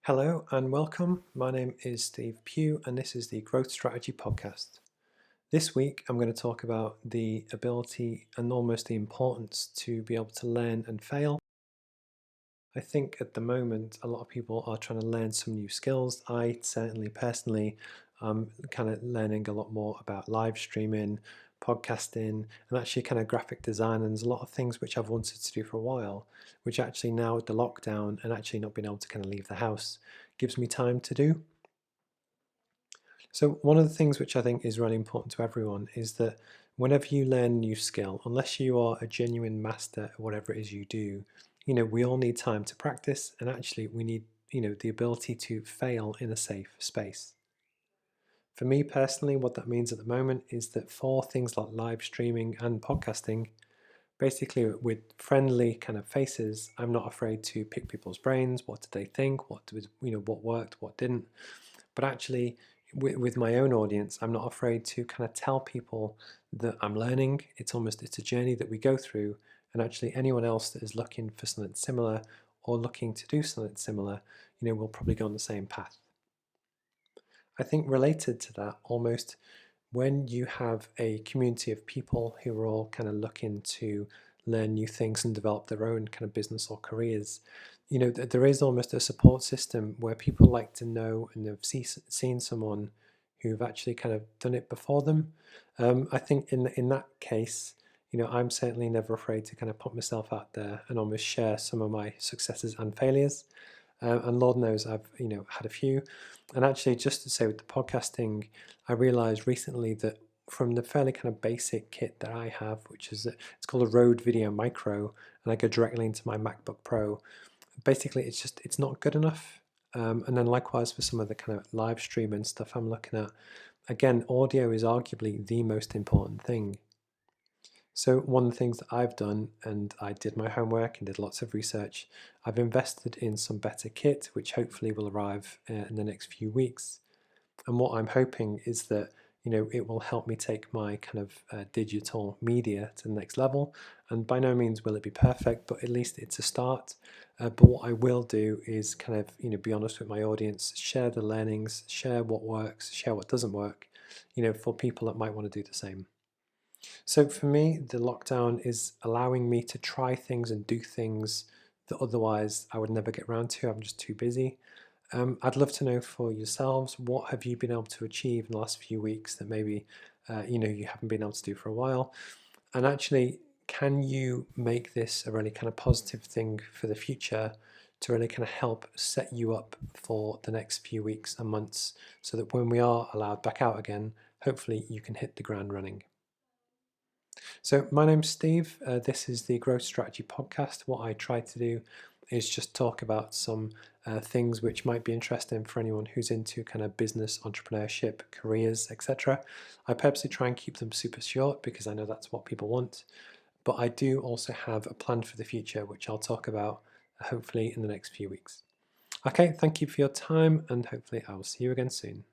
Hello and welcome. My name is Steve Pugh and this is the Growth Strategy Podcast. This week I'm going to talk about the ability and almost the importance to be able to learn and fail. I think at the moment a lot of people are trying to learn some new skills. I certainly personally am kind of learning a lot more about live streaming, podcasting, and actually kind of graphic design. And there's a lot of things which I've wanted to do for a while, which actually now with the lockdown and actually not being able to kind of leave the house gives me time to do. So one of the things which I think is really important to everyone is that whenever you learn a new skill, unless you are a genuine master at whatever it is you do, we all need time to practice, and actually we need, the ability to fail in a safe space. For me personally, what that means at the moment is that for things like live streaming and podcasting, basically with friendly kind of faces, I'm not afraid to pick people's brains. What did they think? What worked, what didn't? But actually, with my own audience, I'm not afraid to kind of tell people that I'm learning. It's a journey that we go through, and actually anyone else that is looking for something similar or looking to do something similar, will probably go on the same path. I think related to that, almost when you have a community of people who are all kind of looking to learn new things and develop their own kind of business or careers, there is almost a support system where people like to know and have seen someone who've actually kind of done it before them. I think in that case, I'm certainly never afraid to kind of put myself out there and almost share some of my successes and failures. And Lord knows I've had a few. And actually, just to say with the podcasting, I realized recently that from the fairly kind of basic kit that I have, which is it's called a Rode Video Micro, and I go directly into my MacBook Pro. Basically, it's not good enough. And then likewise for some of the kind of live streaming stuff I'm looking at, again, audio is arguably the most important thing. So one of the things that I've done, and I did my homework and did lots of research, I've invested in some better kit, which hopefully will arrive in the next few weeks. And what I'm hoping is that it will help me take my kind of digital media to the next level. And by no means will it be perfect, but at least it's a start. But what I will do is kind of be honest with my audience, share the learnings, share what works, share what doesn't work, for people that might want to do the same. So for me, the lockdown is allowing me to try things and do things that otherwise I would never get around to. I'm just too busy. I'd love to know for yourselves, what have you been able to achieve in the last few weeks that maybe you haven't been able to do for a while? And actually, can you make this a really kind of positive thing for the future to really kind of help set you up for the next few weeks and months so that when we are allowed back out again, hopefully you can hit the ground running? So my name's Steve. This is the Growth Strategy Podcast. What I try to do is just talk about some things which might be interesting for anyone who's into kind of business, entrepreneurship, careers, etc. I purposely try and keep them super short because I know that's what people want. But I do also have a plan for the future, which I'll talk about hopefully in the next few weeks. Okay, thank you for your time, and hopefully I will see you again soon.